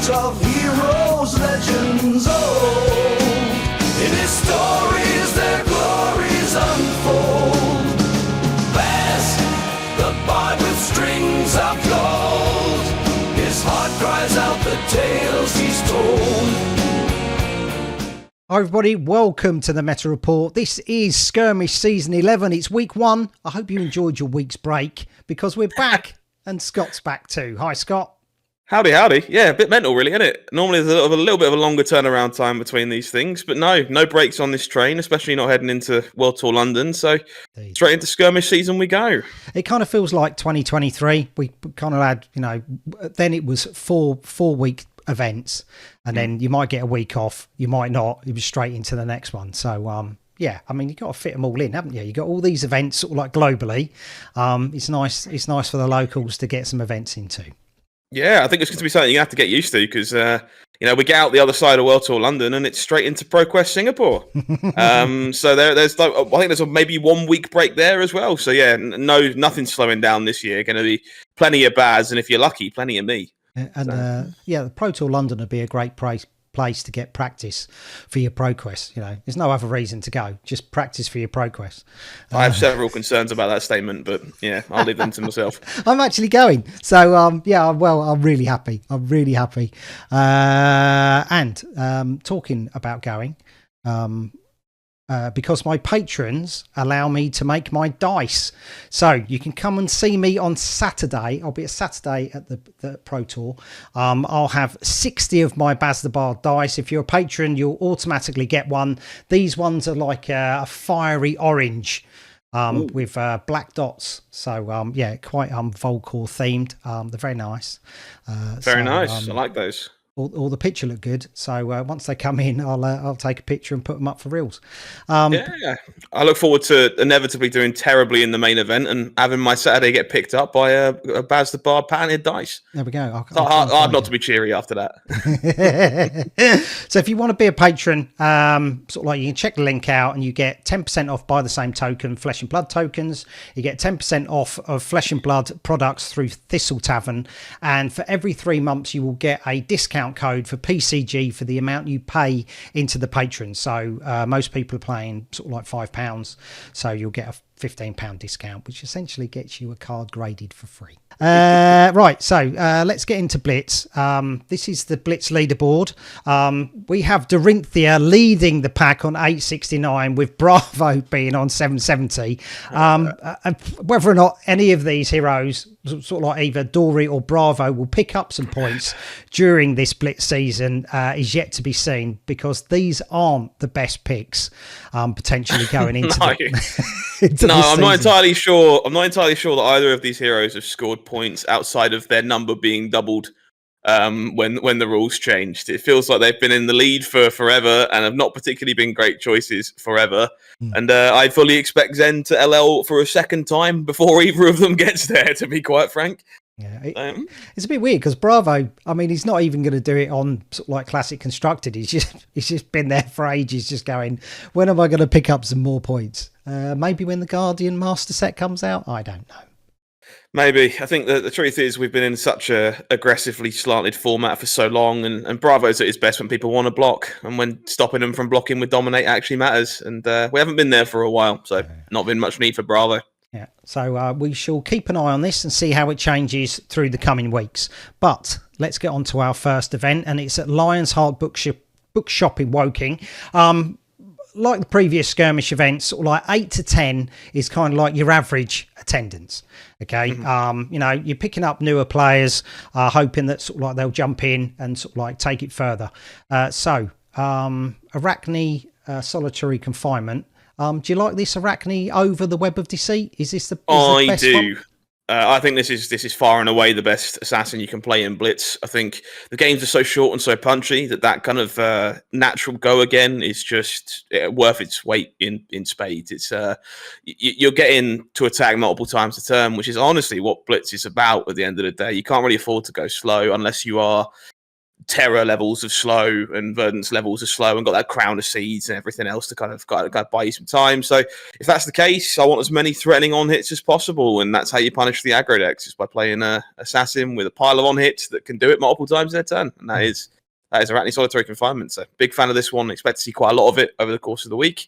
of heroes, legends old. In his stories their glories unfold. Baz the Bard with strings of gold. His heart cries out the tales he's told. Hi everybody, welcome to the Meta Report. This is Skirmish Season 11. It's week 1. I hope you enjoyed your week's break because we're back and Scott's back too. Hi Scott. Howdy, howdy. Yeah, a bit mental really, isn't it? Normally there's a little bit of a longer turnaround time between these things, but no breaks on this train, especially not heading into World Tour London. So straight into Skirmish season we go. It kind of feels like 2023. We kind of had, then it was four week events and then you might get a week off, you might not, it was straight into the next one. So yeah, I mean, you've got to fit them all in, haven't you? You've got all these events sort of like globally. It's nice for the locals to get some events into. Yeah, I think it's going to be something you have to get used to because we get out the other side of World Tour London and it's straight into ProQuest Singapore. So there's I think there's maybe 1 week break there as well. So yeah, nothing's slowing down this year. Going to be plenty of Baz, and if you're lucky, plenty of me. And the Pro Tour London would be a great place to get practice for your ProQuest. There's no other reason to go, just practice for your ProQuest. I have several concerns about that statement, but yeah, I'll leave them to myself. I'm actually going, so I'm really happy. And talking about going, because my patrons allow me to make my dice. So you can come and see me on Saturday. I'll be at Saturday at the Pro Tour. I'll have 60 of my Baz the Bard dice. If you're a patron, you'll automatically get one. These ones are like a fiery orange with black dots. So, quite Volcor themed. They're very nice. Very nice. I like those. All the picture look good, so once they come in, I'll take a picture and put them up for reels. Yeah, I look forward to inevitably doing terribly in the main event and having my Saturday get picked up by a Baz the Bard patented dice. There we go. Hard not to be cheery after that. So if you want to be a patron, you can check the link out and you get 10% off by the same token, Flesh and Blood tokens. You get 10% off of Flesh and Blood products through Thistle Tavern, and for every 3 months you will get a discount code for PCG for the amount you pay into the patron. So most people are paying sort of like £5, so you'll get a £15 discount, which essentially gets you a card graded for free. Right, so let's get into Blitz. This is the Blitz leaderboard. We have Dorinthia leading the pack on 869 with Bravo being on 770. Whether or not any of these heroes, sort of like either Dory or Bravo, will pick up some points during this Blitz season is yet to be seen, because these aren't the best picks potentially going into I'm not entirely sure. I'm not entirely sure that either of these heroes have scored points outside of their number being doubled when the rules changed. It feels like they've been in the lead for forever and have not particularly been great choices forever. And I fully expect Zen to LL for a second time before either of them gets there, to be quite frank. Yeah, it's a bit weird because Bravo, I mean, he's not even going to do it on sort of like Classic Constructed. He's just been there for ages, just going, when am I going to pick up some more points? Maybe when the Guardian Master set comes out? I don't know. Maybe. I think that the truth is we've been in such a aggressively slanted format for so long, and Bravo's at his best when people want to block, and when stopping them from blocking with Dominate actually matters. And we haven't been there for a while, so not been much need for Bravo. Yeah, so we shall keep an eye on this and see how it changes through the coming weeks. But let's get on to our first event, and it's at Lionsheart Bookshop in Woking. Like the previous Skirmish events, sort of like 8 to 10 is kind of like your average attendance. Okay, you're picking up newer players, hoping that sort of like they'll jump in and sort of like take it further. Arachne Solitary Confinement. Do you like this Arachne over the Web of Deceit? Is this the best one? I think this is far and away the best assassin you can play in Blitz. I think the games are so short and so punchy that kind of natural go again is just worth its weight in spades. It's you're getting to attack multiple times a turn, which is honestly what Blitz is about at the end of the day. You can't really afford to go slow unless you are Terror levels of slow and Verdant's levels of slow, and got that crown of seeds and everything else to kind of buy you some time. So if that's the case, I want as many threatening on hits as possible, and that's how you punish the aggro decks, is by playing a assassin with a pile of on hits that can do it multiple times in a turn, and that is Arachne Solitary Confinement. So big fan of this one. Expect to see quite a lot of it over the course of the week.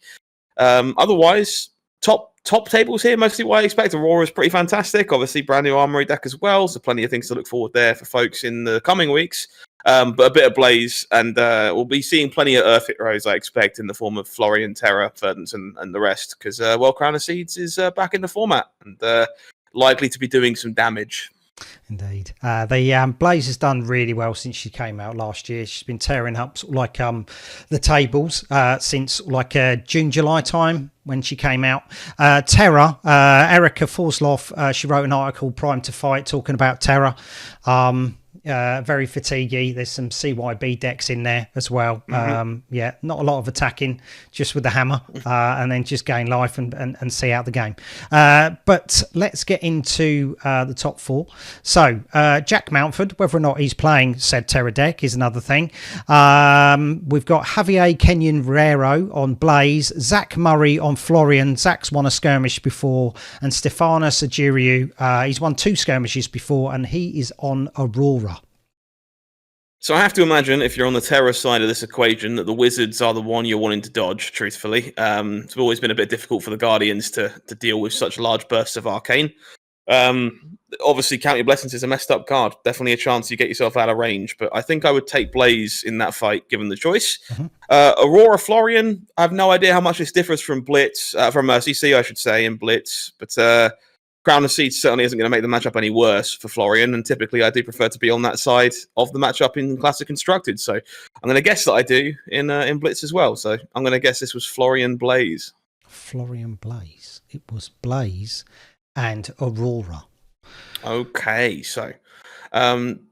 Otherwise, top tables here, mostly what I expect. Aurora is pretty fantastic. Obviously, brand new Armory deck as well, so plenty of things to look forward there for folks in the coming weeks. But a bit of Blaze, and we'll be seeing plenty of Earth heroes, I expect, in the form of Florian, Terra, Verdant, and the rest, because Crown of Seeds is back in the format and likely to be doing some damage. Indeed. The Blaze has done really well since she came out last year. She's been tearing up sort of like the tables since like June, July time when she came out. Terra, Erica Forsloff, she wrote an article, Prime to Fight, talking about Terra. Very fatiguey. There's some CYB decks in there as well. Yeah, not a lot of attacking, just with the hammer, and then just gain life and see out the game. But let's get into the top four. So Jack Mountford, whether or not he's playing said Terra deck is another thing. We've got Javier Kenyon Rero on Blaze, Zach Murray on Florian. Zach's won a skirmish before, and Stefanos Agiriou, he's won 2 skirmishes before, and he is on Aurora. So I have to imagine, if you're on the Terra side of this equation, that the Wizards are the one you're wanting to dodge, truthfully. It's always been a bit difficult for the Guardians to deal with such large bursts of Arcane. Obviously, Count Your Blessings is a messed up card. Definitely a chance you get yourself out of range. But I think I would take Blaze in that fight, given the choice. Aurora Florian, I have no idea how much this differs from Blitz, from CC, I should say, in Blitz. But Crown of Seeds certainly isn't going to make the matchup any worse for Florian, and typically I do prefer to be on that side of the matchup in Classic Constructed. So I'm going to guess that I do in Blitz as well. So I'm going to guess this was Florian Blaze. Florian Blaze. It was Blaze and Aurora. Okay, so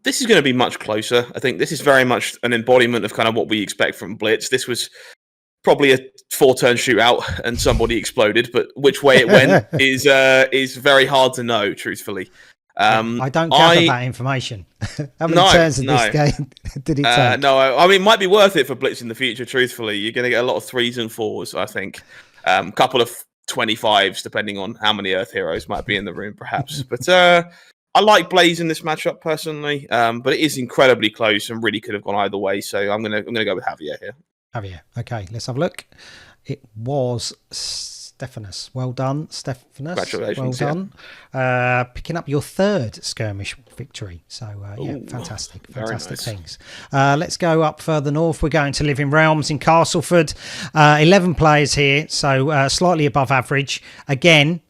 this is going to be much closer. I think this is very much an embodiment of kind of what we expect from Blitz. This was probably a 4-turn shootout and somebody exploded, but which way it went is very hard to know, truthfully. I don't gather that information. How many turns in this game did it take? No, I mean, it might be worth it for Blitz in the future, truthfully. You're going to get a lot of 3s and 4s, I think. A couple of 25s, depending on how many Earth heroes might be in the room, perhaps. But I like Blaze in this matchup, personally, but it is incredibly close and really could have gone either way, so I'm gonna go with Javier here. Javier. Okay, let's have a look. It was Stephanus. Well done, Stephanus. Congratulations. Well done. Picking up your 3rd skirmish victory. So, yeah, fantastic. Fantastic nice. things. Let's go up further north. We're going to Living Realms in Castleford. 11 players here, so slightly above average. Again,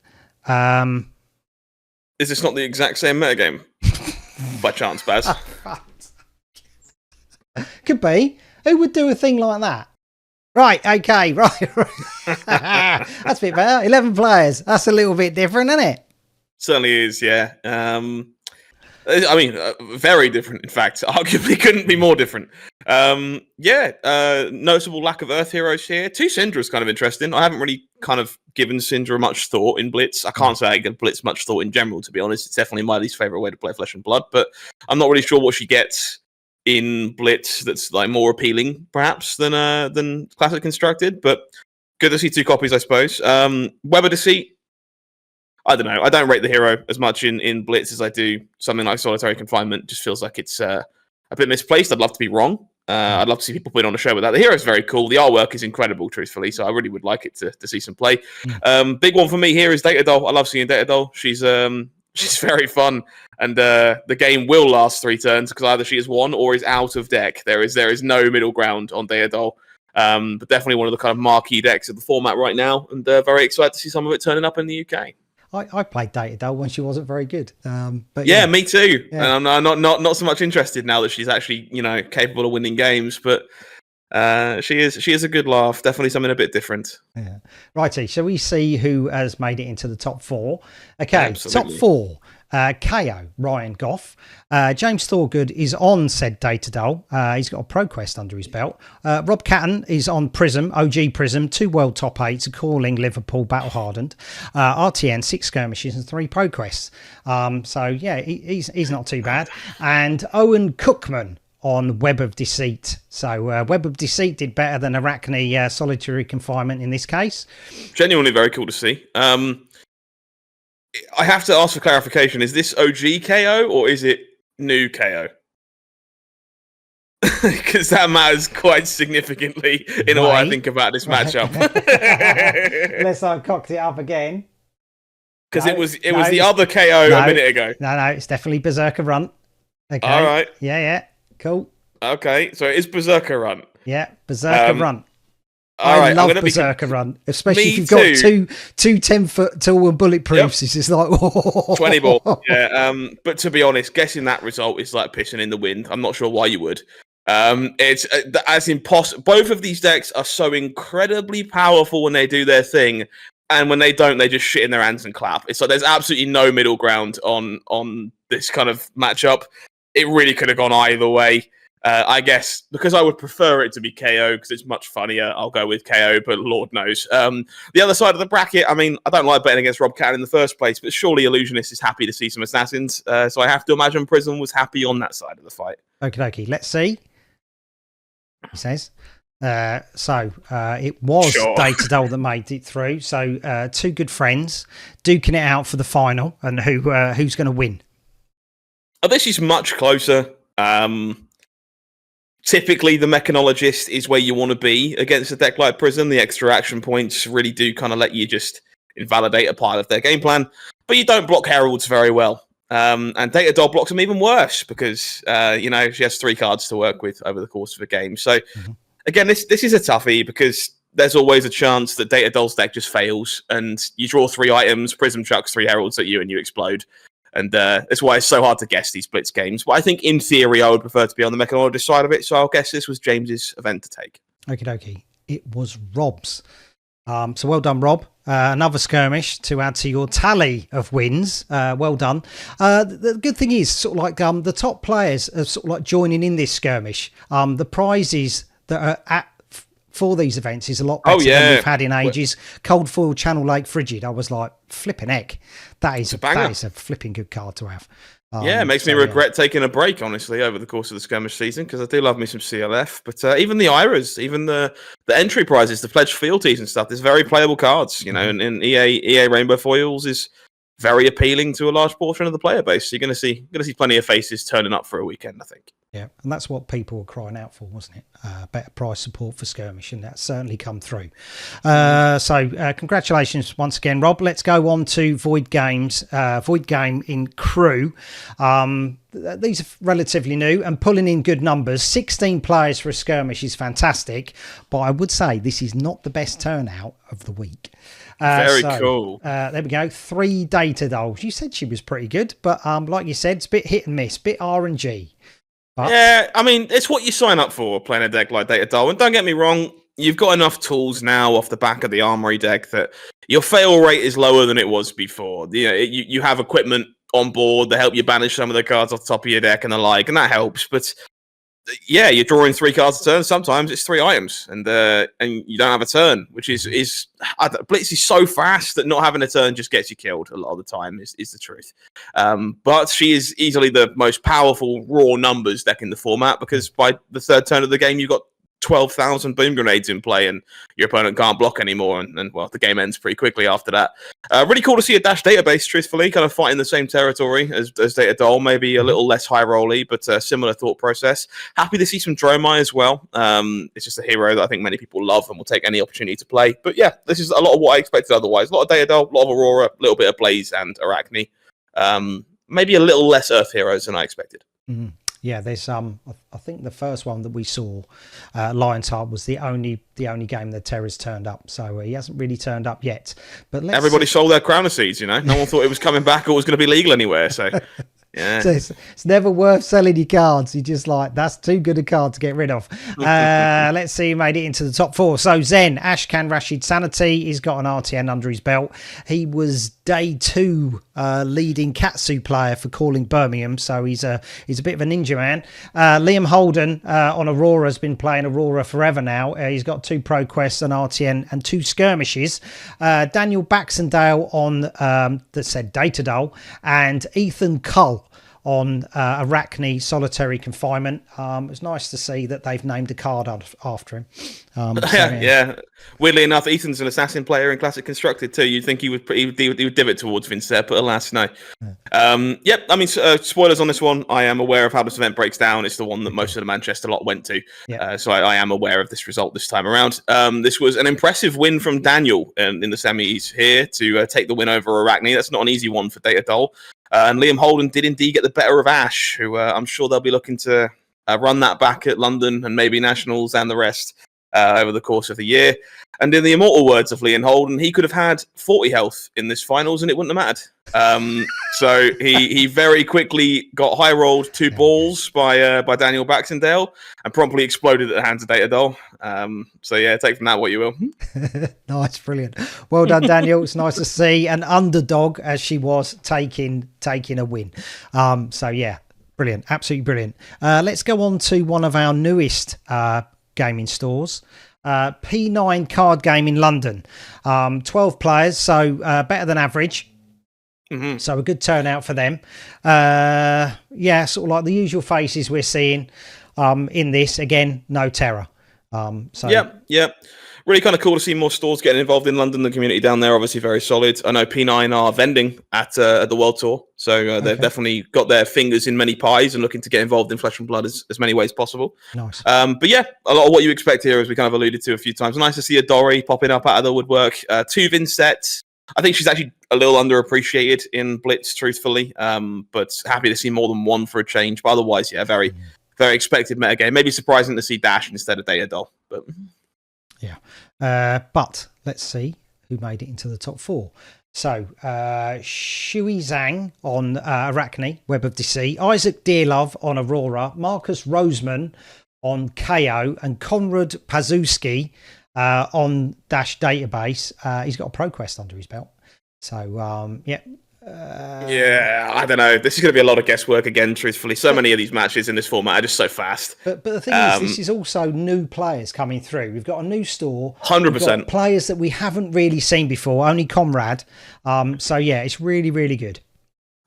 is this not the exact same metagame? By chance, Baz? Could be. Who would do a thing like that? Right, okay, right. That's a bit better. 11 players. That's a little bit different, isn't it? Certainly is, yeah. I mean, very different, in fact. Arguably couldn't be more different. Noticeable lack of Earth heroes here. 2 Syndra is kind of interesting. I haven't really kind of given Syndra much thought in Blitz. I can't say I give Blitz much thought in general, to be honest. It's definitely my least favourite way to play Flesh and Blood, but I'm not really sure what she gets in Blitz that's like more appealing, perhaps, than Classic Constructed, but good to see 2 copies, I suppose. Web of Deceit, I don't know. I don't rate the hero as much in Blitz as I do something like Solitary Confinement. Just feels like it's a bit misplaced. I'd love to be wrong. I'd love to see people put on a show with that. The hero is very cool. The artwork is incredible, truthfully, so I really would like it to see some play. Big one for me here is Data Doll. I love seeing Data Doll. She's very fun, and the game will last 3 turns because either she is won or is out of deck. There is no middle ground on Deodol, but definitely one of the kind of marquee decks of the format right now, and very excited to see some of it turning up in the UK. I played Data Doll when she wasn't very good, but yeah, me too. Yeah. And I'm not so much interested now that she's actually capable of winning games, but she is a good laugh. Definitely something a bit different. Yeah. Righty, shall we see who has made it into the top 4? Okay, Absolutely. Top 4. KO, Ryan Goff. James Thorgood is on said Data Doll. He's got a Pro Quest under his belt. Rob Catton is on Prism, OG Prism, 2 World Top 8s, a Calling, Liverpool, Battle Hardened. RTN, 6 Skirmishes and 3 Pro Quests. So, yeah, he's not too bad. And Owen Cookman on Web of Deceit. So Web of Deceit did better than Arachne Solitary Confinement in this case. Genuinely very cool to see. I have to ask for clarification. Is this OG KO or is it new KO? Because that matters quite significantly in what I think about this matchup. Unless I cocked it up again. Because it was the other KO a minute ago. No, it's definitely Berserker Runt. Okay. All right. Yeah. Cool. Okay, so it is Berserker Runt. Yeah, Berserker Runt. All right, I love Berserker Runt, especially if you've got two 10-foot tall and bulletproofs. It's just like 20 ball. Yeah. But to be honest, guessing that result is like pissing in the wind. I'm not sure why you would. It's as impossible. Both of these decks are so incredibly powerful when they do their thing, and when they don't, they just shit in their hands and clap. It's like there's absolutely no middle ground on this kind of matchup. It really could have gone either way. I guess because I would prefer it to be KO because it's much funnier, I'll go with KO, but Lord knows. The other side of the bracket, I mean, I don't like betting against Rob Cannon in the first place, but surely Illusionist is happy to see some Assassins. So I have to imagine Prism was happy on that side of the fight. Okay. Let's see. He says. It was Data Doll that made it through. So two good friends duking it out for the final, and who's going to win? Oh, this is much closer. Typically, the Mechanologist is where you want to be against a deck like Prism. The extra action points really do kind of let you just invalidate a part of their game plan, but you don't block Heralds very well. And Data Doll blocks them even worse because she has 3 cards to work with over the course of a game. So. Again, this is a toughie because there's always a chance that Data Doll's deck just fails and you draw 3 items, Prism chucks 3 heralds at you and you explode. And that's why it's so hard to guess these Blitz games. But I think in theory, I would prefer to be on the Mechanologist side of it. So I'll guess this was James's event to take. Okie dokie. It was Rob's. So well done, Rob. Another skirmish to add to your tally of wins. Well done. The good thing is sort of like the top players are sort of like joining in this skirmish. The prizes that are for these events is a lot better than we've had in ages. Cold Foil Channel Lake Frigid. I was like, flipping heck. That is a flipping good card to have. It makes me regret taking a break, honestly, over the course of the skirmish season, because I do love me some CLF. But even the IRAs, even the entry prizes, the pledge fealties and stuff, there's very playable cards, and EA Rainbow Foils is very appealing to a large portion of the player base. So you're going to see plenty of faces turning up for a weekend, I think. Yeah, and that's what people were crying out for, wasn't it? Better price support for Skirmish, and that's certainly come through. So congratulations once again, Rob. Let's go on to Void Games. Void Game in Crew. These are relatively new and pulling in good numbers. 16 players for a Skirmish is fantastic, but I would say this is not the best turnout of the week. Very cool. There we go. 3 Data Dolls. You said she was pretty good, but like you said, it's a bit hit and miss, bit RNG. But... Yeah, I mean, it's what you sign up for playing a deck like Data Doll. And don't get me wrong, you've got enough tools now off the back of the Armory deck that your fail rate is lower than it was before. You have equipment on board that help you banish some of the cards off the top of your deck and the like, and that helps. But yeah, you're drawing 3 cards a turn. Sometimes it's 3 items, and you don't have a turn, which is Blitz is so fast that not having a turn just gets you killed a lot of the time. Is the truth. But she is easily the most powerful raw numbers deck in the format because by the 3rd turn of the game, you've got 12,000 boom grenades in play and your opponent can't block anymore and well, the game ends pretty quickly after that. Really cool to see a Dash database, truthfully, kind of fighting the same territory as Data Doll, maybe a little less high rolly, but a similar thought process. Happy to see some Dromai as well. It's just a hero that I think many people love and will take any opportunity to play. But yeah, this is a lot of what I expected otherwise. A lot of Data Doll, a lot of Aurora, a little bit of Blaze and Arachne. Maybe a little less Earth heroes than I expected. Mm-hmm. Yeah, there's I think the first one that we saw, Lionsheart, was the only game that Terra's turned up. So he hasn't really turned up yet. But everybody sold their Crown of Seeds, No one thought it was coming back or was going to be legal anywhere. So yeah, so it's never worth selling your cards. You just like, that's too good a card to get rid of. Let's see, he made it into the top 4. So Zen, Ashkan Rashid Sanity, he's got an RTN under his belt. He was day 2 leading Katsu player for Calling Birmingham, so he's a bit of a ninja man. Liam Holden on Aurora has been playing Aurora forever now. He's got 2 Pro Quests, an RTN and 2 skirmishes. Daniel Baxendale on that said Data Doll, and Ethan Cull on Arachne Solitary Confinement. It's nice to see that they've named a card after him. Yeah. Weirdly enough, Ethan's an assassin player in Classic Constructed too. You'd think he would div it towards Vince there, but alas, no. Yep. I mean, spoilers on this one. I am aware of how this event breaks down. It's the one that most of the Manchester lot went to. So I am aware of this result this time around. This was an impressive win from Daniel in the semis here to take the win over Arachne. That's not an easy one for Data Doll. And Liam Holden did indeed get the better of Ash, who I'm sure they'll be looking to run that back at London and maybe Nationals and the rest over the course of the year. And in the immortal words of Liam Holden, he could have had 40 health in this finals and it wouldn't have mattered. So he very quickly got high rolled 2 balls by Daniel Baxendale and promptly exploded at the hands of Data Doll. So yeah, take from that what you will. Nice, brilliant. Well done, Daniel. It's nice to see an underdog as she was taking a win. So yeah, brilliant, absolutely brilliant. Let's go on to one of our newest gaming stores. P9 card game in London. 12 players, so better than average. So a good turnout for them. Yeah, sort of like the usual faces we're seeing in this. Again, no terror. So Yep. Really kind of cool to see more stores getting involved in London. The community down there obviously very solid. I know P9 are vending at the World Tour, so they've definitely got their fingers in many pies and looking to get involved in Flesh and Blood as many ways possible. Nice. But yeah, a lot of what you expect here, as we kind of alluded to a few times. Nice to see a Dory popping up out of the woodwork. 2 Vinsets. I think she's actually a little underappreciated in Blitz, truthfully, but happy to see more than one for a change. But otherwise, yeah, very expected metagame. Maybe surprising to see Dash instead of Data Doll, but yeah. But let's see who made it into the top 4. So Shui Zhang on Arachne, Web of Deceit, Isaac Dearlove on Aurora, Marcus Roseman on KO, and Konrad Pazuski on Dash Database. He's got a Pro Quest under his belt. So, yeah. Yeah, I don't know. This is going to be a lot of guesswork again, truthfully. So many of these matches in this format are just so fast. But the thing is, this is also new players coming through. We've got a new store. 100%. Players that we haven't really seen before, only Comrade. So, yeah, it's really, really good.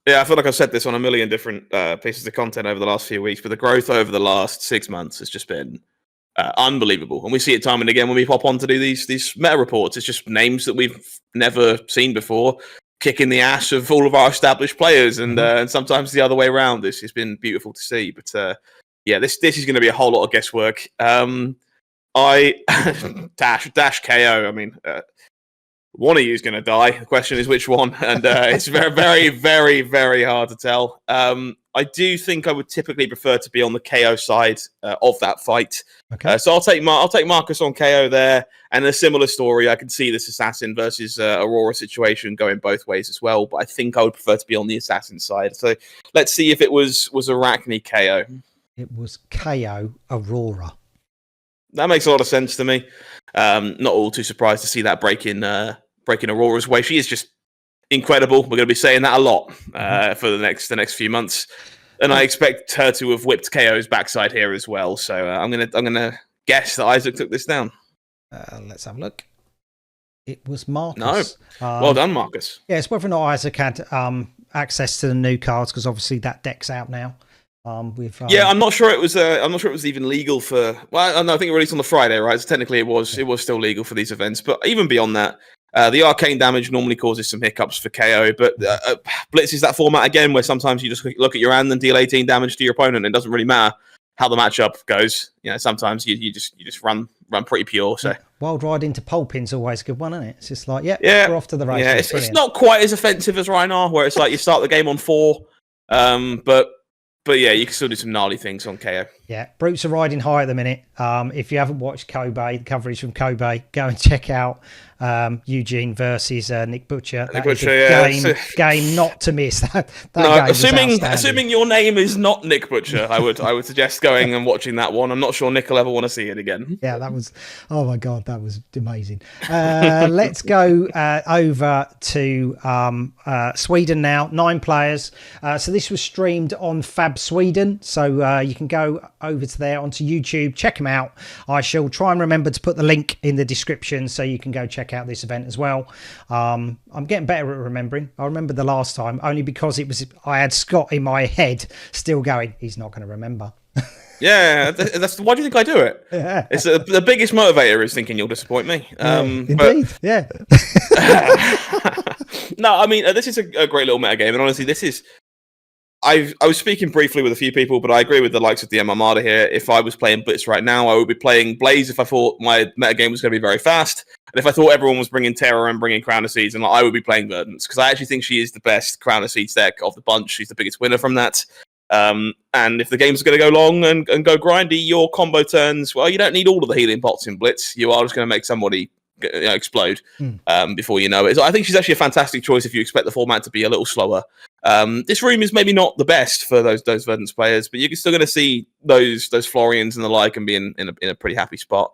Yeah, I feel like I've said this on a million different pieces of content over the last few weeks, but the growth over the last 6 months has just been unbelievable. And we see it time and again when we pop on to do these meta reports. It's just names that we've never seen before, kicking the ass of all of our established players, and sometimes the other way around. It's been beautiful to see. But yeah, this is going to be a whole lot of guesswork. I dash KO. I mean, one of you is going to die. The question is which one, and it's very, very, very, very hard to tell. I do think I would typically prefer to be on the KO side of that fight. Okay. So I'll take Marcus on KO there, and a similar story. I can see this Assassin versus Aurora situation going both ways as well, but I think I would prefer to be on the Assassin side. So let's see if it was Arachne KO. It was KO Aurora. That makes a lot of sense to me. Not all too surprised to see that breaking Aurora's way. She is just incredible. We're going to be saying that a lot for the next few months, and I expect her to have whipped KO's backside here as well. So I'm gonna guess that Isaac took this down. Let's have a look. It was Marcus. No, well done, Marcus. Yeah, it's whether or not Isaac had access to the new cards, because obviously that deck's out now. Yeah, I'm not sure it was. I'm not sure it was even legal for. Well, no, I think it released on the Friday, right? So technically, it was still legal for these events. But even beyond that, the arcane damage normally causes some hiccups for KO. But Blitz is that format again, where sometimes you just look at your hand and deal 18 damage to your opponent. It doesn't really matter how the matchup goes. You know, sometimes you just run pretty pure. So Wild Ride into Pulpin's always a good one, isn't it? It's just like, we're off to the races. Yeah, it's not quite as offensive as Rhinar, where it's like you start the game on 4, But yeah, you can still do some gnarly things on KO. Yeah, Brutes are riding high at the minute. If you haven't watched Kobe, the coverage from Kobe, go and check out Eugene versus Nick Butcher. Nick Butcher, game not to miss. That no, assuming your name is not Nick Butcher, I would suggest going and watching that one. I'm not sure Nick will ever want to see it again. Yeah, that was, oh my God, that was amazing. Let's go over to Sweden now. 9 players. So this was streamed on Fab Sweden. So you can go over to there onto YouTube, check them out. I shall try and remember to put the link in the description so you can go check check out this event as well. I'm getting better at remembering. I remember the last time only because I had Scott in my head still going, he's not going to remember. Yeah, that's why do you think I do it? Yeah. It's the biggest motivator is thinking you'll disappoint me. Indeed, yeah. No, I mean this is a great little meta game, and honestly, this is. I was speaking briefly with a few people, but I agree with the likes of DM Armada here. If I was playing Blitz right now, I would be playing Blaze if I thought my meta game was going to be very fast. And if I thought everyone was bringing Terror and bringing Crown of Seeds, and I would be playing Verdance, because I actually think she is the best Crown of Seeds deck of the bunch. She's the biggest winner from that. And if the game's going to go long and go grindy, your combo turns, well, you don't need all of the healing pots in Blitz. You are just going to make somebody explode before you know it. So I think she's actually a fantastic choice if you expect the format to be a little slower. This room is maybe not the best for those Verdance players, but you're still going to see those Florians and the like and be in a pretty happy spot.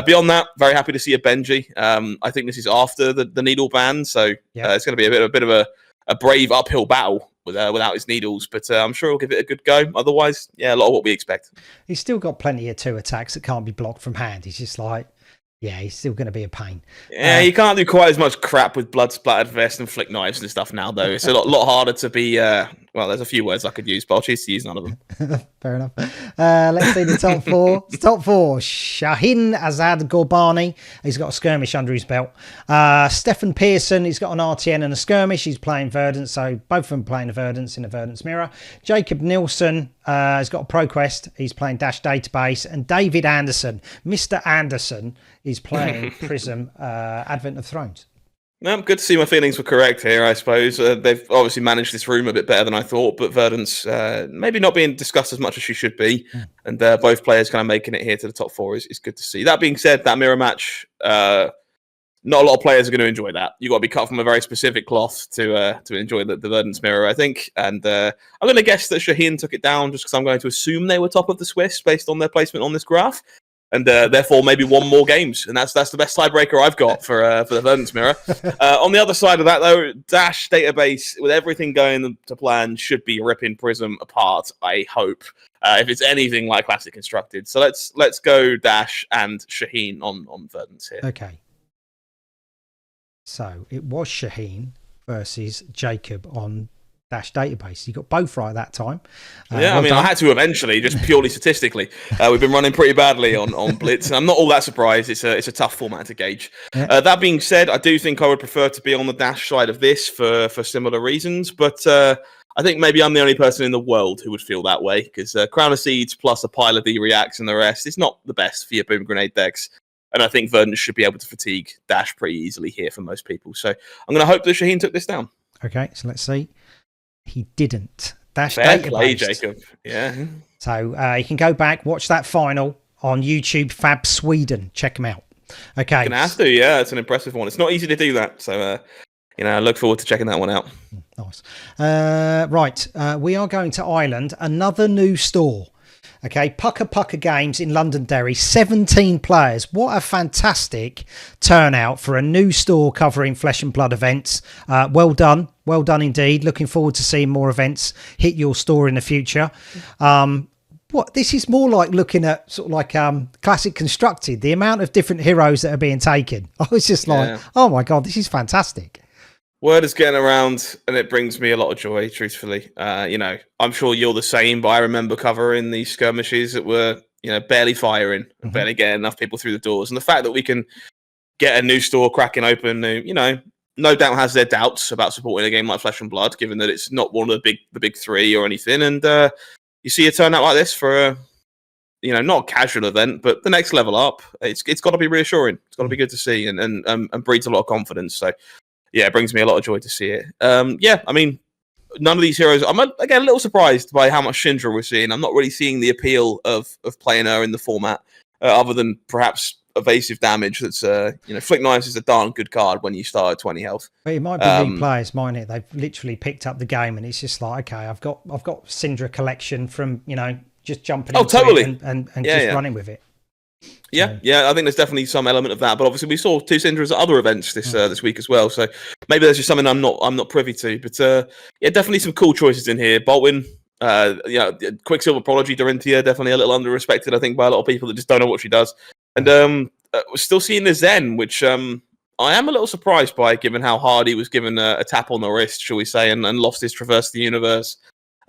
Beyond that, very happy to see a Benji. I think this is after the needle ban, so it's going to be a bit of a brave uphill battle without his needles, but I'm sure he'll give it a good go. Otherwise, a lot of what we expect. He's still got plenty of 2 attacks that can't be blocked from hand. He's just like, he's still going to be a pain. Yeah, you can't do quite as much crap with blood splattered vest and flick knives and stuff now, though. It's a lot harder to be. Well, there's a few words I could use, but I'll choose to use none of them. Fair enough. Let's see the top 4. Top 4: Shaheen Azad Gorbani. He's got a skirmish under his belt. Stefan Pearson. He's got an RTN and a skirmish. He's playing Verdance, so both of them playing a Verdance in a Verdance mirror. Jacob Nilsson has got a ProQuest. He's playing Dash Database, and David Anderson, Mr. Anderson, is playing Prism Advent of Thrones. No, good to see my feelings were correct here, I suppose. They've obviously managed this room a bit better than I thought, but Verdance maybe not being discussed as much as she should be. And both players kind of making it here to the top 4 is good to see. That being said, that mirror match, not a lot of players are going to enjoy that. You've got to be cut from a very specific cloth to enjoy the Verdance mirror, I think. And I'm going to guess that Shaheen took it down just because I'm going to assume they were top of the Swiss based on their placement on this graph. And therefore, maybe won more games, and that's the best tiebreaker I've got for the Verdance mirror. On the other side of that, though, Dash Database, with everything going to plan, should be ripping Prism apart. I hope, if it's anything like Classic Constructed. So let's go Dash and Shaheen on Verdance here. Okay. So it was Shaheen versus Jacob on Dash Database. You got both right that time. I had to eventually, just purely statistically. We've been running pretty badly on Blitz, and I'm not all that surprised. It's a tough format to gauge. That being said, I do think I would prefer to be on the Dash side of this for similar reasons, but I think maybe I'm the only person in the world who would feel that way, because Crown of Seeds plus a pile of D-Reacts and the rest is not the best for your Boom Grenade decks. And I think Verdance should be able to fatigue Dash pretty easily here for most people. So I'm going to hope that Shaheen took this down. Okay, so let's see. He didn't. Dash Fair Database. play, Jacob. Yeah. So you can go back, watch that final on YouTube, Fab Sweden. Check them out. Okay. You're going to have to, yeah. It's an impressive one. It's not easy to do that. So, I look forward to checking that one out. Nice. Right. We are going to Ireland. Another new store. Okay, Puca Puca Games in Londonderry, 17 players. What a fantastic turnout for a new store covering Flesh and Blood events. Well done indeed. Looking forward to seeing more events hit your store in the future. This is more like looking at sort of like Classic Constructed, the amount of different heroes that are being taken. I was just like, oh my God, this is fantastic. Word is getting around, and it brings me a lot of joy, truthfully. I'm sure you're the same, but I remember covering these skirmishes that were, barely firing, and barely getting enough people through the doors. And the fact that we can get a new store cracking open, no doubt has their doubts about supporting a game like Flesh and Blood, given that it's not one of the big 3 or anything. And you see a turnout like this for a, not a casual event, but the next level up, it's got to be reassuring. It's got to be good to see, and breeds a lot of confidence. So. Yeah, it brings me a lot of joy to see it. None of these heroes. I'm again a little surprised by how much Syndra we're seeing. I'm not really seeing the appeal of playing her in the format, other than perhaps evasive damage. That's Flick Knives is a darn good card when you start at 20 health. But it might be new players, mightn't it? They've literally picked up the game, and it's just like, okay, I've got Syndra collection from just jumping into it and just running with it. Yeah, I think there's definitely some element of that, but obviously we saw 2 Syndras at other events this week as well, so maybe there's just something I'm not privy to. But definitely some cool choices in here. Baldwin, Quicksilver Prodigy, Dorinthia, definitely a little under-respected, I think, by a lot of people that just don't know what she does. And we're still seeing the Zen, which I'm I am a little surprised by it, given how hard he was given a tap on the wrist, shall we say, and lost his Traverse the Universe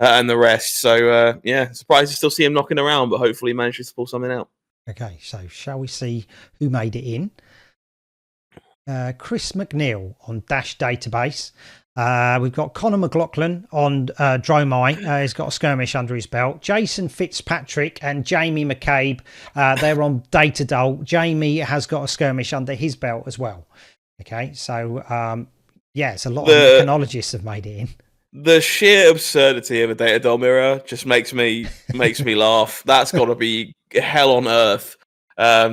and the rest. So, surprised to still see him knocking around, but hopefully he manages to pull something out. Okay, so shall we see who made it in? Chris McNeil on Dash Database. We've got Conor McLaughlin on Dromai. He's got a skirmish under his belt. Jason Fitzpatrick and Jamie McCabe, they're on Datadol. Jamie has got a skirmish under his belt as well. Okay, so it's a lot of mechanologists have made it in. The sheer absurdity of a Datadol mirror just makes me laugh. That's got to be hell on earth. I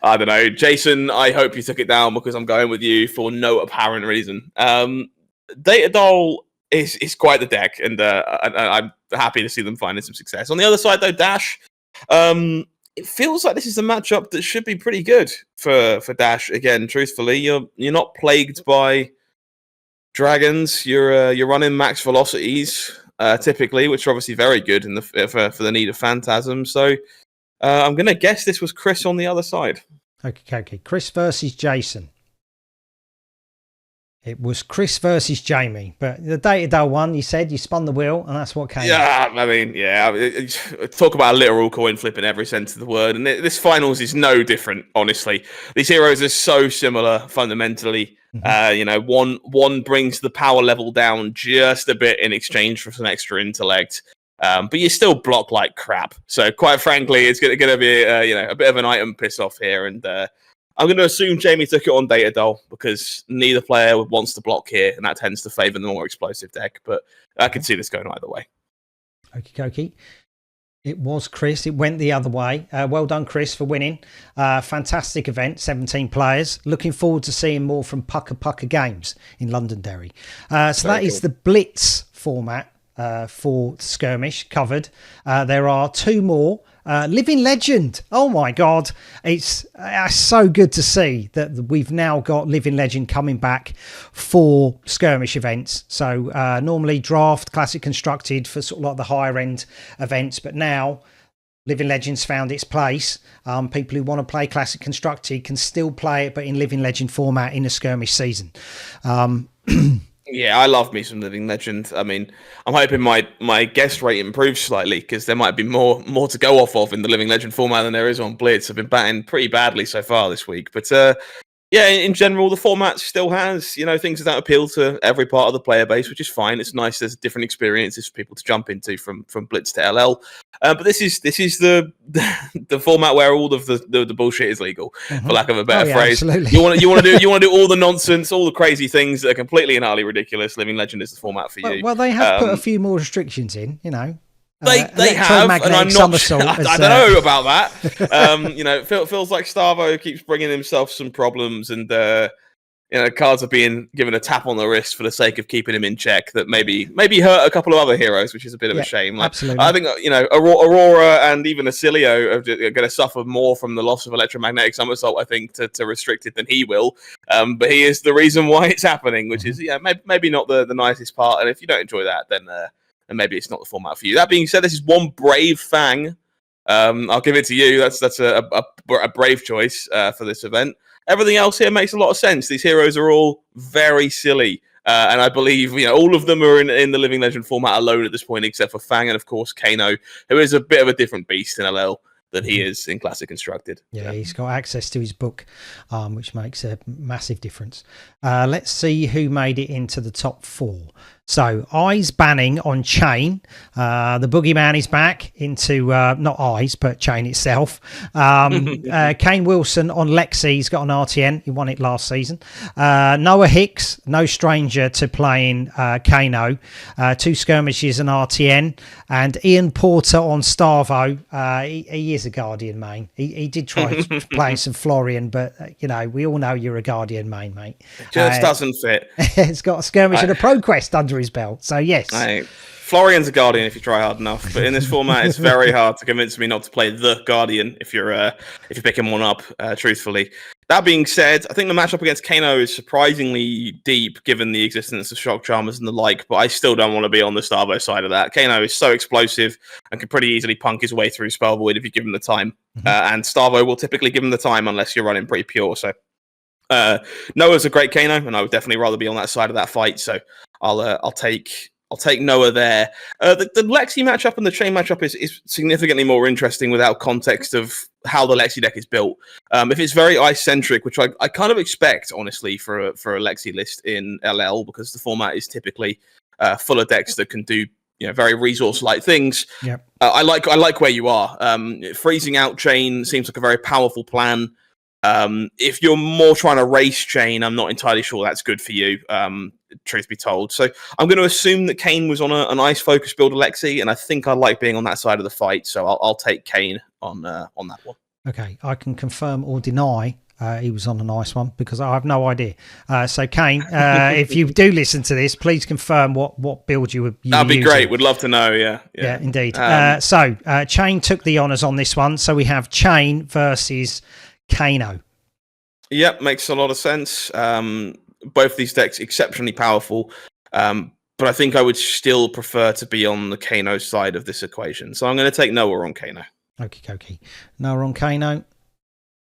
don't know, Jason. I hope you took it down because I'm going with you for no apparent reason. Datadol is quite the deck, and I'm happy to see them finding some success. On the other side, though, Dash, it feels like this is a matchup that should be pretty good for Dash. Again, truthfully, you're not plagued by dragons. You're running max velocities typically, which are obviously very good in for the need of Phantasm. So. I'm going to guess this was Chris on the other side. Okay. Chris versus Jason. It was Chris versus Jamie. But the Datadol one, you said you spun the wheel, and that's what came out. I mean, talk about a literal coin flip in every sense of the word. And this finals is no different, honestly. These heroes are so similar fundamentally. Mm-hmm. One brings the power level down just a bit in exchange for some extra intellect. But you still block like crap. So quite frankly, it's going to be a bit of an item piss off here. And I'm going to assume Jamie took it on Datadol because neither player wants to block here, and that tends to favour the more explosive deck. But I can see this going either way. Okie. It was Chris. It went the other way. Well done, Chris, for winning. Fantastic event, 17 players. Looking forward to seeing more from Puca Puca Games in Londonderry. So that is the Blitz format. For Skirmish covered. There are two more. Living Legend. Oh my God. It's so good to see that we've now got Living Legend coming back for Skirmish events. So normally draft, classic constructed for sort of like the higher end events, but now Living Legends found its place. People who want to play classic constructed can still play it, but in Living Legend format in a Skirmish season. Yeah, I love me some Living Legend. I mean, I'm hoping my guest rate improves slightly because there might be more to go off of in the Living Legend format than there is on Blitz. I've been batting pretty badly so far this week. But in general, the format still has, things that don't appeal to every part of the player base, which is fine. It's nice. There's different experiences for people to jump into from Blitz to LL. But this is the format where all of the bullshit is legal, for lack of a better phrase. Absolutely. You want to do all the nonsense, all the crazy things that are completely and utterly ridiculous. Living Legend is the format for you. Well, they have put a few more restrictions in, They have, and I'm not sure. I don't know about that. It feels like Starvo keeps bringing himself some problems, and cards are being given a tap on the wrist for the sake of keeping him in check. That maybe hurt a couple of other heroes, which is a bit of a shame. Absolutely. I think Aurora and even Acilio are going to suffer more from the loss of electromagnetic somersault, I think, to restricted than he will. But he is the reason why it's happening, which is maybe not the nicest part. And if you don't enjoy that, then maybe it's not the format for you. That being said, this is one Brave Fang. I'll give it to you. That's a brave choice for this event. Everything else here makes a lot of sense. These heroes are all very silly. And I believe all of them are in the Living Legend format alone at this point, except for Fang and, of course, Kano, who is a bit of a different beast in LL than he is in Classic Constructed. Yeah, he's got access to his book, which makes a massive difference. Let's see who made it into the top 4. So Eyes banning on Chain. The Boogeyman is back into not Eyes, but Chain itself. Kane Wilson on Lexi. He's got an RTN. He won it last season. Noah Hicks, no stranger to playing Kano. 2 skirmishes and RTN. And Ian Porter on Starvo. He is a Guardian main. He did try playing some Florian, but we all know you're a Guardian main, mate. It just doesn't fit. It's got a skirmish and a pro quest under his belt, so yes. Florian's a Guardian if you try hard enough, but in this format it's very hard to convince me not to play the Guardian if you're picking one up, truthfully. That being said, I think the matchup against Kano is surprisingly deep given the existence of Shock Charmers and the like, but I still don't want to be on the Starvo side of that. Kano is so explosive and can pretty easily punk his way through Spell Void if you give him the time. And Starvo will typically give him the time unless you're running pretty pure, so Noah's a great Kano, and I would definitely rather be on that side of that fight. So I'll take Noah there. The Lexi matchup and the Chain matchup is significantly more interesting without context of how the Lexi deck is built. If it's very ice-centric, which I kind of expect, honestly, for a Lexi list in LL, because the format is typically full of decks that can do very resource-like things. Yep. I like where you are. Freezing out Chain seems like a very powerful plan. If you're more trying to race Chain, I'm not entirely sure that's good for you, truth be told. So I'm going to assume that Kane was on an ice-focused build Alexi, and I think I like being on that side of the fight, so I'll take Kane on that one. Okay, I can confirm or deny he was on a nice one, because I have no idea. So Kane, if you do listen to this, please confirm what build you That'd be using. great. Would love to know. Yeah, indeed. So Chain took the honours on this one. So we have Chain versus Kano. Yep, makes a lot of sense. Both of these decks exceptionally powerful, but I think I would still prefer to be on the Kano side of this equation. So I'm going to take Noah on Kano. Okay. Noah on Kano.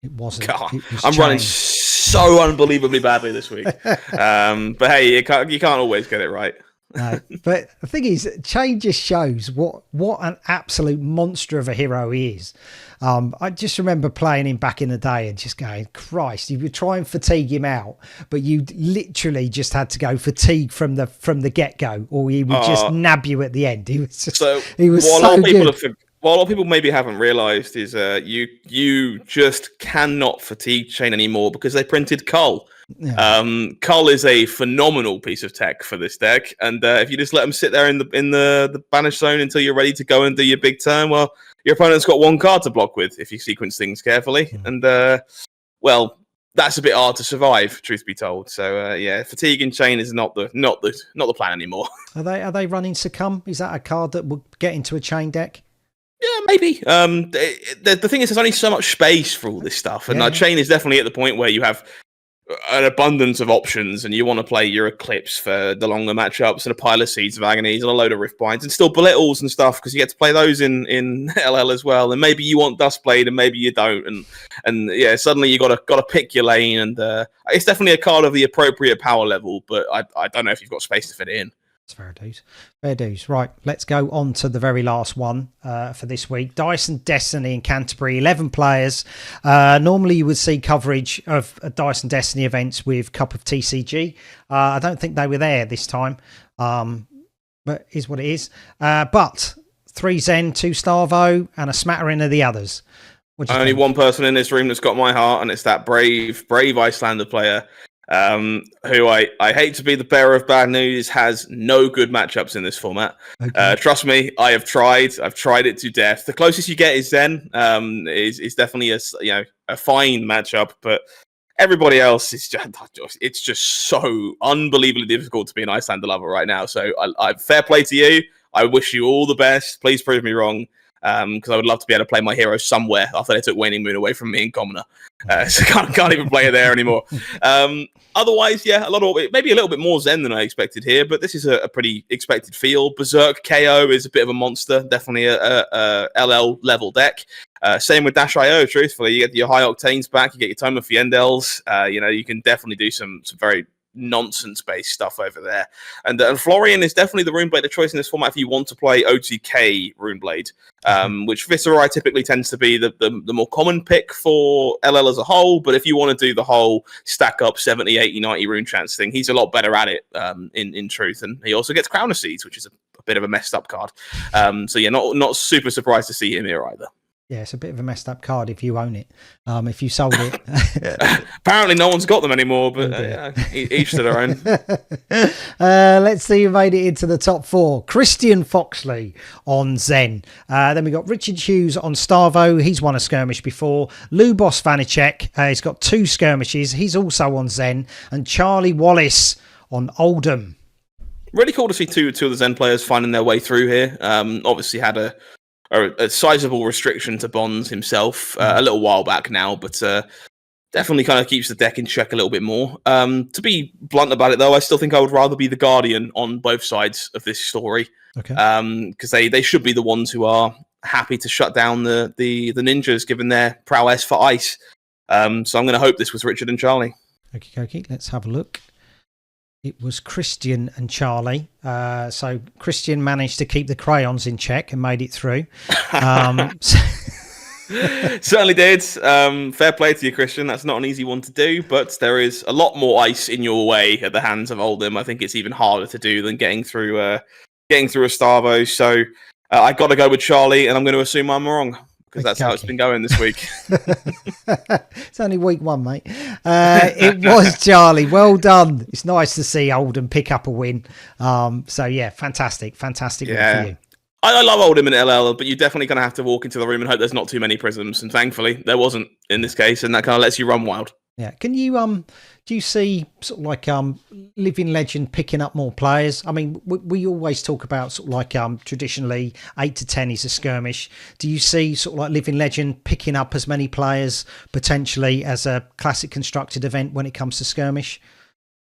It wasn't. God, it was I'm Chain. running so unbelievably badly this week. But hey, you can't always get it right. No, but the thing is, Chain just shows what an absolute monster of a hero he is. I just remember playing him back in the day and just going, Christ, you would try and fatigue him out, but you literally just had to go fatigue from the get-go, or he would just nab you at the end. He was just, he was so good. What a lot of people maybe haven't realised is you just cannot fatigue Chain anymore because they printed Cull. Yeah. Cull is a phenomenal piece of tech for this deck, and if you just let them sit there in the banish zone until you're ready to go and do your big turn, well, your opponent's got one card to block with if you sequence things carefully, and well, that's a bit hard to survive, truth be told. So fatigue and Chain is not the plan anymore. Are they running Succumb? Is that a card that will get into a Chain deck? Yeah, maybe. The thing is, there's only so much space for all this stuff, and Chain is definitely at the point where you have an abundance of options, and you want to play your Eclipse for the longer matchups, and a pile of Seeds of Agonies, and a load of Riftbinds, and still Belittles and stuff, because you get to play those in LL as well. And maybe you want Dustblade, and maybe you don't, and suddenly you got to pick your lane, and it's definitely a card of the appropriate power level, but I don't know if you've got space to fit it in. It's fair dues. Fair dues. Right, let's go on to the very last one for this week. Dyson Destiny in Canterbury, 11 players. Normally you would see coverage of Dyson Destiny events with Cup of TCG. I don't think they were there this time, but is what it is. But 3 Zen, 2 Starvo, and a smattering of the others. Only one person in this room that's got my heart, and it's that brave Icelander player. Who I hate to be the bearer of bad news, has no good matchups in this format. Okay. Trust me, I've tried it to death. The closest you get is Zen, is definitely a fine matchup, but everybody else is just so unbelievably difficult to be an Icelander lover right now. So I fair play to you. I wish you all the best. Please prove me wrong. Because I would love to be able to play my hero somewhere after they took Waning Moon away from me in Commoner. So can't even play it there anymore. Otherwise, maybe a little bit more Zen than I expected here, but this is a pretty expected field. Berserk KO is a bit of a monster, definitely a LL level deck. Same with Dash.io, truthfully. You get your high octanes back, you get your Tome of Fiendels. You can definitely do some very nonsense-based stuff over there. And Florian is definitely the Runeblade of choice in this format if you want to play OTK Runeblade, which Viserai typically tends to be the more common pick for LL as a whole, but if you want to do the whole stack up 70, 80, 90 rune chance thing, he's a lot better at it in truth, and he also gets Crown of Seeds, which is a bit of a messed up card. Not super surprised to see him here either. Yeah, it's a bit of a messed up card if you own it. If you sold it. Apparently no one's got them anymore, but each to their own. Let's see who made it into the top 4. Christian Foxley on Zen. Then we got Richard Hughes on Starvo. He's won a skirmish before. Lubos Vanacek. He's got 2 skirmishes. He's also on Zen. And Charlie Wallace on Oldham. Really cool to see two of the Zen players finding their way through here. Obviously had a sizable restriction to Bonds himself a little while back now, but definitely kind of keeps the deck in check a little bit more. To be blunt about it, though, I still think I would rather be the Guardian on both sides of this story. Okay. Because they should be the ones who are happy to shut down the ninjas, given their prowess for ice. So I'm going to hope this was Richard and Charlie. Okay. Let's have a look. It was Christian and Charlie. So Christian managed to keep the crayons in check and made it through. Certainly did. Fair play to you, Christian. That's not an easy one to do, but there is a lot more ice in your way at the hands of Oldham. I think it's even harder to do than getting through a Starvo. So I got to go with Charlie, and I'm going to assume I'm wrong because that's how it's been going this week. It's only week 1, mate. It was Charlie. Well done. It's nice to see Oldham pick up a win. So yeah, fantastic win for you. I love Oldham in LL, but you're definitely going to have to walk into the room and hope there's not too many prisms. And thankfully, there wasn't in this case, and that kind of lets you run wild. Yeah. Can you do you see sort of like Living Legend picking up more players? I mean, we always talk about sort of like traditionally 8 to 10 is a skirmish. Do you see sort of like Living Legend picking up as many players potentially as a classic constructed event when it comes to skirmish?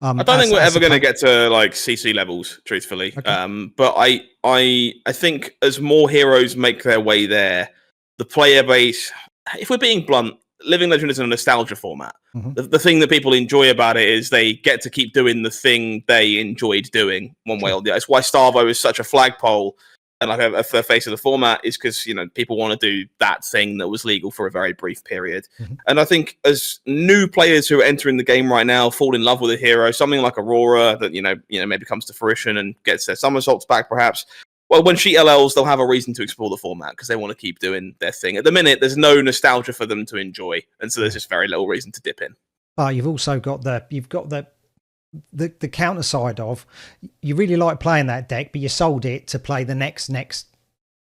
I don't think we're ever going to get to like CC levels, truthfully. Okay. But I think as more heroes make their way there, the player base, if we're being blunt, Living Legend is a nostalgia format. Mm-hmm. The thing that people enjoy about it is they get to keep doing the thing they enjoyed doing one way or the other. It's why Starvo is such a flagpole and like a face of the format is because, people want to do that thing that was legal for a very brief period. Mm-hmm. And I think as new players who are entering the game right now fall in love with a hero, something like Aurora that, maybe comes to fruition and gets their somersaults back perhaps. Well, when she LLs, they'll have a reason to explore the format because they want to keep doing their thing. At the minute, there's no nostalgia for them to enjoy. And so there's just very little reason to dip in. You've also got the counter side of you really like playing that deck, but you sold it to play the next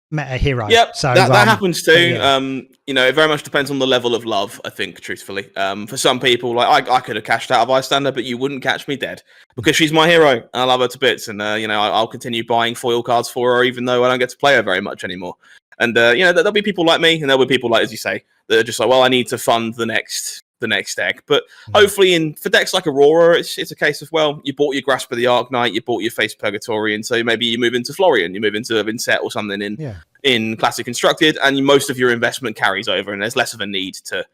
meta hero. Yep, so that happens too. Yeah. It very much depends on the level of love, I think, truthfully. For some people, like I could have cashed out of Icelander, but you wouldn't catch me dead because she's my hero and I love her to bits. And I'll continue buying foil cards for her, even though I don't get to play her very much anymore. And there'll be people like me, and there'll be people like, as you say, that are just like, well, I need to fund the next deck. But hopefully for decks like Aurora, it's a case of, well, you bought your Grasp of the Arknight, you bought your Face Purgatorian, so maybe you move into Florian, you move into Vinset or something in Classic Constructed, and most of your investment carries over, and there's less of a need to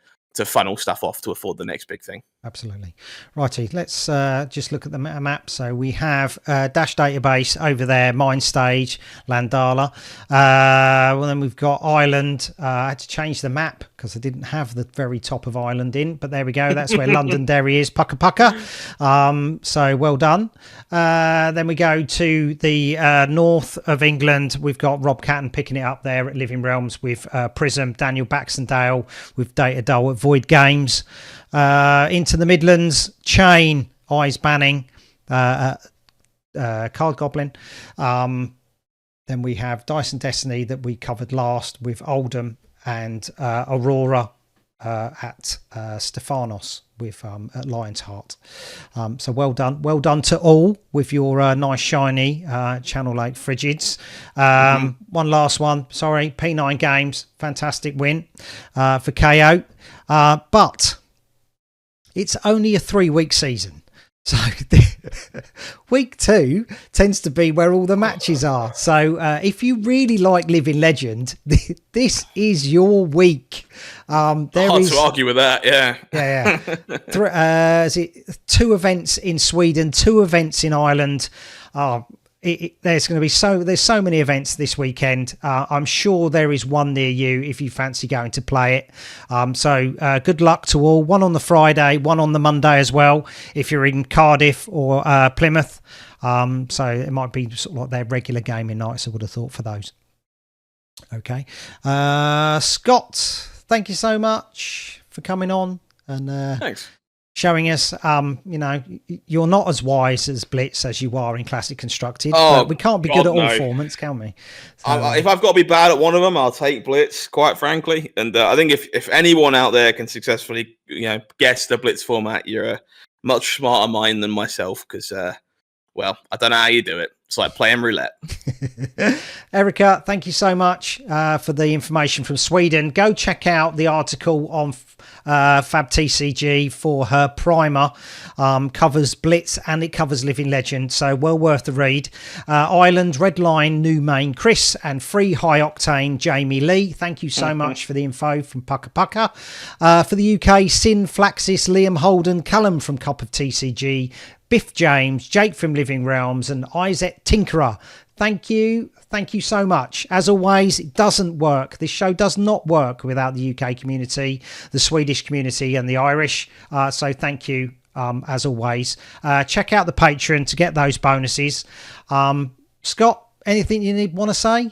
funnel stuff off to afford the next big thing. Absolutely. Righty, let's just look at the meta map. So we have Dash Database over there, Mindstage, Landala. Well, then we've got Ireland. I had to change the map because I didn't have the very top of Ireland in, but there we go. That's where Londonderry is, Puca Puca. So well done. Then we go to the north of England. We've got Rob Catton picking it up there at Living Realms with Prism, Daniel Baxendale with Data Dull at Void Games. Into the Midlands, Chain, Eyes Banning, Card Goblin. Then we have Dice and Destiny that we covered last with Oldham and Aurora at Stephanos with at Lionsheart. So well done to all with your nice shiny Channel 8 Frigids. One last one, sorry, P9 Games, fantastic win for KO. But it's only a 3-week season. So week 2 tends to be where all the matches are. So if you really like Living Legend, this is your week. Hard to argue with that, yeah. Yeah. Is it 2 events in Sweden, 2 events in Ireland? There's going to be there's so many events this weekend. I'm sure there is one near you if you fancy going to play it. So good luck to all. One on the Friday, one on the Monday as well, if you're in Cardiff or Plymouth. So it might be sort of like their regular gaming nights, I would have thought, for those. Okay. Scott, thank you so much for coming on. And thanks. Showing us, you're not as wise as Blitz as you are in Classic Constructed. But we can't be good at all formats, can we? So, if I've got to be bad at one of them, I'll take Blitz, quite frankly. And I think if anyone out there can successfully, guess the Blitz format, you're a much smarter mind than myself, because well, I don't know how you do it. It's like playing roulette. Erica, thank you so much for the information from Sweden. Go check out the article on Fab TCG for her primer. Covers Blitz and it covers Living Legend, so well worth the read. Ireland, Redline, New Main, Chris, and Free High Octane, Jamie Lee. Thank you so much for the info from Puca Puca. For the UK, Sin, Flaxis, Liam Holden, Callum from Cop of TCG, Biff James, Jake from Living Realms, and Isaac Tinkerer. Thank you so much. As always, it doesn't work. This show does not work without the UK community, the Swedish community, and the Irish. So thank you, as always. Check out the Patreon to get those bonuses. Scott, anything you want to say?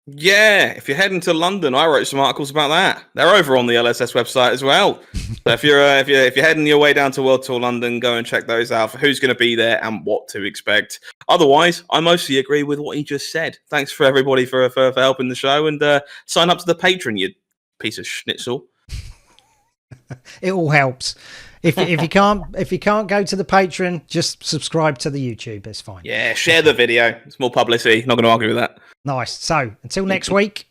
Yeah, if you're heading to London, I wrote some articles about that. They're over on the LSS website as well. So if you're heading your way down to World Tour London, go and check those out for who's going to be there and what to expect. Otherwise, I mostly agree with what he just said. Thanks for everybody for helping the show, and sign up to the Patreon, you piece of schnitzel. It all helps. If you can't go to the Patreon, just subscribe to the YouTube. It's fine. Yeah, share the video. It's more publicity. Not going to argue with that. Nice. So until next week.